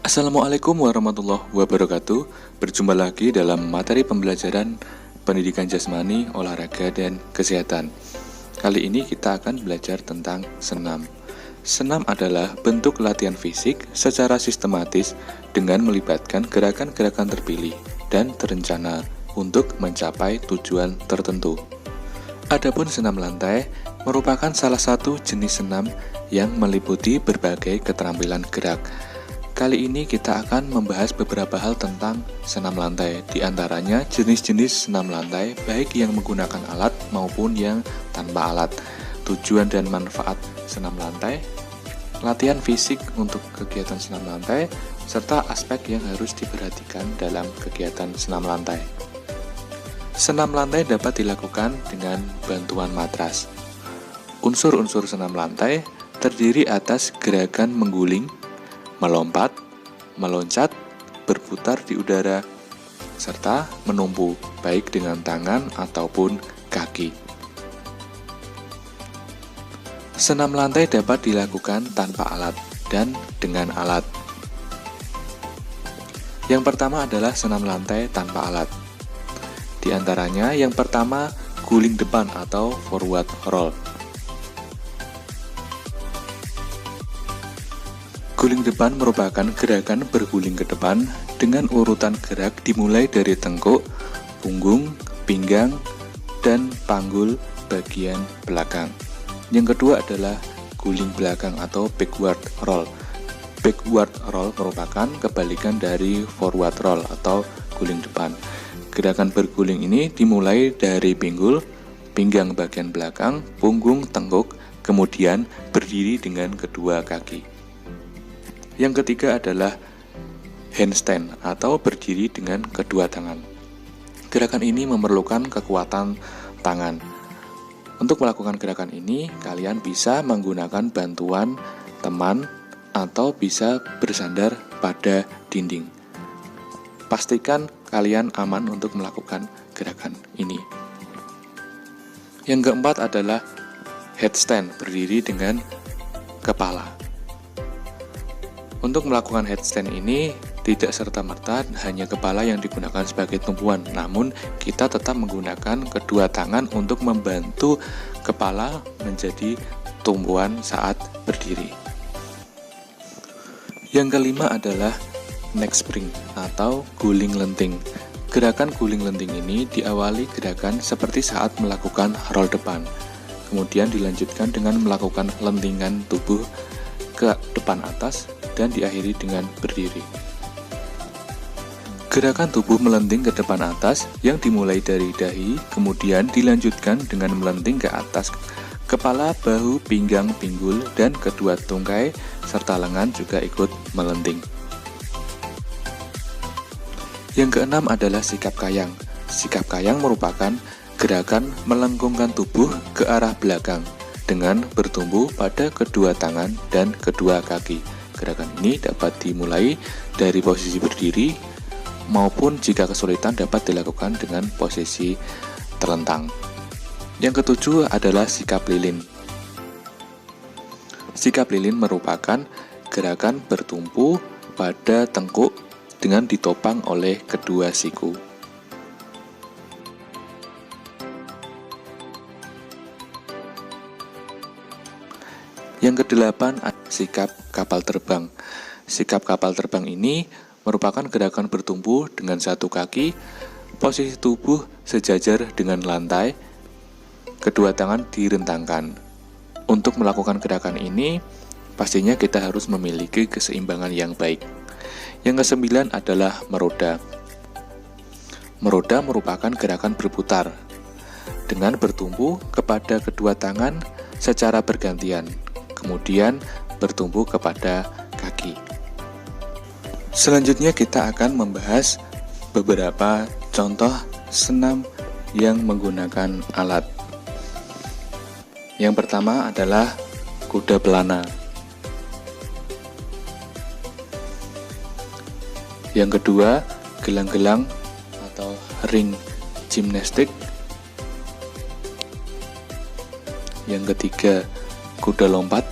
Assalamualaikum warahmatullahi wabarakatuh. Berjumpa lagi dalam materi pembelajaran pendidikan jasmani, olahraga, dan kesehatan. Kali ini kita akan belajar tentang senam. Senam adalah bentuk latihan fisik secara sistematis dengan melibatkan gerakan-gerakan terpilih dan terencana untuk mencapai tujuan tertentu. Adapun senam lantai merupakan salah satu jenis senam yang meliputi berbagai keterampilan gerak. Kali ini kita akan membahas beberapa hal tentang senam lantai, di antaranya jenis-jenis senam lantai baik yang menggunakan alat maupun yang tanpa alat, tujuan dan manfaat senam lantai, latihan fisik untuk kegiatan senam lantai, serta aspek yang harus diperhatikan dalam kegiatan senam lantai. Senam lantai dapat dilakukan dengan bantuan matras. Unsur-unsur senam lantai terdiri atas gerakan mengguling, melompat, meloncat, berputar di udara, serta menumpu baik dengan tangan ataupun kaki. Senam lantai dapat dilakukan tanpa alat dan dengan alat. Yang pertama adalah senam lantai tanpa alat. Di antaranya yang pertama guling depan atau forward roll. Guling depan merupakan gerakan berguling ke depan dengan urutan gerak dimulai dari tengkuk, punggung, pinggang, dan panggul bagian belakang. Yang kedua adalah guling belakang atau backward roll. Backward roll merupakan kebalikan dari forward roll atau guling depan. Gerakan berguling ini dimulai dari pinggul, pinggang bagian belakang, punggung, tengkuk, kemudian berdiri dengan kedua kaki. Yang ketiga adalah handstand atau berdiri dengan kedua tangan. Gerakan ini memerlukan kekuatan tangan. Untuk melakukan gerakan ini, kalian bisa menggunakan bantuan teman atau bisa bersandar pada dinding. Pastikan kalian aman untuk melakukan gerakan ini. Yang keempat adalah headstand, berdiri dengan kepala. Untuk melakukan headstand ini, tidak serta-merta hanya kepala yang digunakan sebagai tumpuan, namun kita tetap menggunakan kedua tangan untuk membantu kepala menjadi tumpuan saat berdiri. Yang kelima adalah neck spring atau guling lenting. Gerakan guling lenting ini diawali gerakan seperti saat melakukan roll depan, kemudian dilanjutkan dengan melakukan lentingan tubuh ke depan atas dan diakhiri dengan berdiri. Gerakan tubuh melenting ke depan atas yang dimulai dari dahi, kemudian dilanjutkan dengan melenting ke atas kepala, bahu, pinggang, pinggul, dan kedua tungkai serta lengan juga ikut melenting. Yang keenam adalah sikap kayang. Sikap kayang merupakan gerakan melengkungkan tubuh ke arah belakang dengan bertumpu pada kedua tangan dan kedua kaki. Gerakan ini dapat dimulai dari posisi berdiri maupun jika kesulitan dapat dilakukan dengan posisi terlentang. Yang ketujuh adalah sikap lilin. Sikap lilin merupakan gerakan bertumpu pada tengkuk dengan ditopang oleh kedua siku. Yang kedelapan, sikap kapal terbang. Sikap kapal terbang ini merupakan gerakan bertumpu dengan satu kaki, posisi tubuh sejajar dengan lantai, kedua tangan direntangkan. Untuk melakukan gerakan ini, pastinya kita harus memiliki keseimbangan yang baik. Yang kesembilan adalah meroda. Meroda merupakan gerakan berputar dengan bertumpu kepada kedua tangan secara bergantian, kemudian bertumpu kepada kaki. Selanjutnya kita akan membahas beberapa contoh senam yang menggunakan alat. Yang pertama adalah kuda pelana. Yang kedua, gelang-gelang atau ring gimnastik. Yang ketiga, kuda lompat.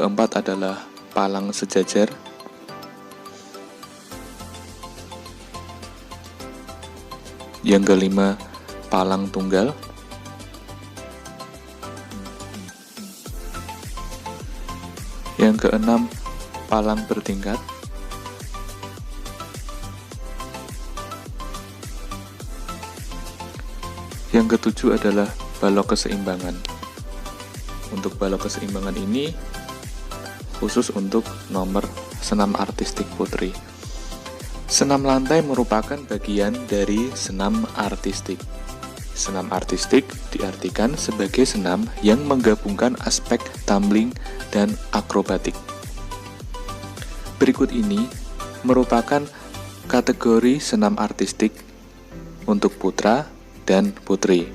keempat adalah palang sejajar. Yang kelima, palang tunggal. Yang keenam, palang bertingkat. Yang ketujuh adalah balok keseimbangan. Untuk balok keseimbangan ini khusus untuk nomor senam artistik putri. Senam lantai merupakan bagian dari senam artistik. Senam artistik diartikan sebagai senam yang menggabungkan aspek tumbling dan akrobatik. Berikut ini merupakan kategori senam artistik untuk putra dan putri.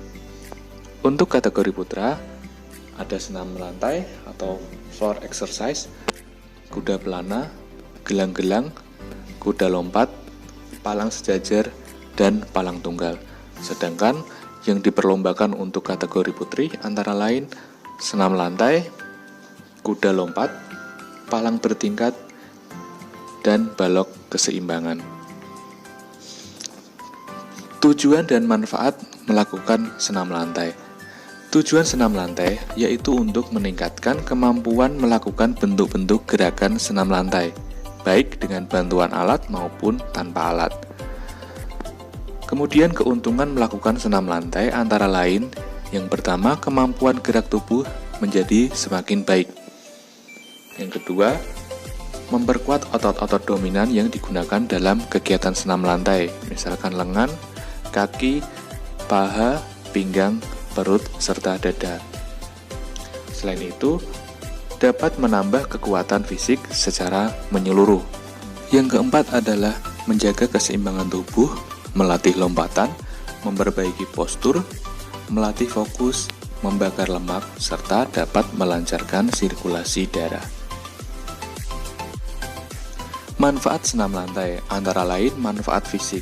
Untuk kategori putra, ada senam lantai atau floor exercise, kuda pelana, gelang-gelang, kuda lompat, palang sejajar, dan palang tunggal. Sedangkan yang diperlombakan untuk kategori putri antara lain senam lantai, kuda lompat, palang bertingkat, dan balok keseimbangan. Tujuan dan manfaat melakukan senam lantai. Tujuan senam lantai yaitu untuk meningkatkan kemampuan melakukan bentuk-bentuk gerakan senam lantai, baik dengan bantuan alat maupun tanpa alat. Kemudian keuntungan melakukan senam lantai antara lain, yang pertama, kemampuan gerak tubuh menjadi semakin baik. Yang kedua, memperkuat otot-otot dominan yang digunakan dalam kegiatan senam lantai, misalkan lengan, kaki, paha, pinggang, perut, serta dada. Selain itu, dapat menambah kekuatan fisik secara menyeluruh. Yang keempat adalah menjaga keseimbangan tubuh, melatih lompatan, memperbaiki postur, melatih fokus, membakar lemak, serta dapat melancarkan sirkulasi darah. Manfaat senam lantai antara lain manfaat fisik.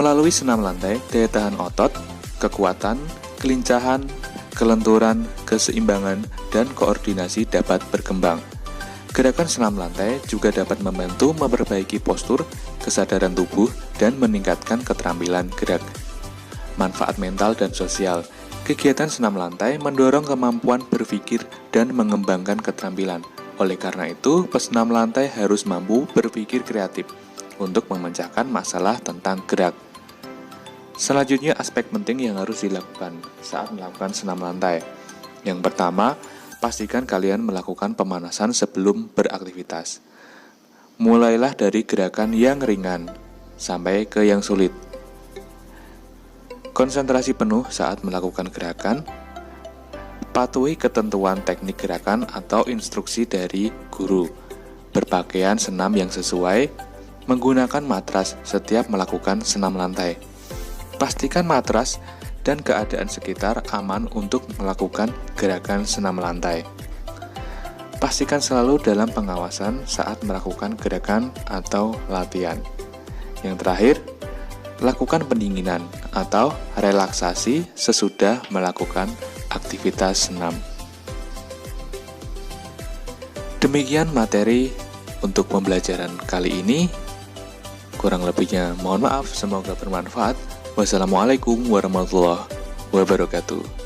Melalui senam lantai, daya tahan otot, kekuatan, kelincahan, kelenturan, keseimbangan, dan koordinasi dapat berkembang. Gerakan senam lantai juga dapat membantu memperbaiki postur, kesadaran tubuh, dan meningkatkan keterampilan gerak. Manfaat mental dan sosial. Kegiatan senam lantai mendorong kemampuan berpikir dan mengembangkan keterampilan. Oleh karena itu, pesenam lantai harus mampu berpikir kreatif untuk memecahkan masalah tentang gerak. Selanjutnya, aspek penting yang harus dilakukan saat melakukan senam lantai. Yang pertama, pastikan kalian melakukan pemanasan sebelum beraktivitas. Mulailah dari gerakan yang ringan sampai ke yang sulit. Konsentrasi penuh saat melakukan gerakan. Patuhi ketentuan teknik gerakan atau instruksi dari guru. Berpakaian senam yang sesuai. Menggunakan matras setiap melakukan senam lantai. Pastikan matras dan keadaan sekitar aman untuk melakukan gerakan senam lantai. Pastikan selalu dalam pengawasan saat melakukan gerakan atau latihan. Yang terakhir, lakukan pendinginan atau relaksasi sesudah melakukan aktivitas senam. Demikian materi untuk pembelajaran kali ini. Kurang lebihnya mohon maaf, semoga bermanfaat. Wassalamualaikum warahmatullahi wabarakatuh.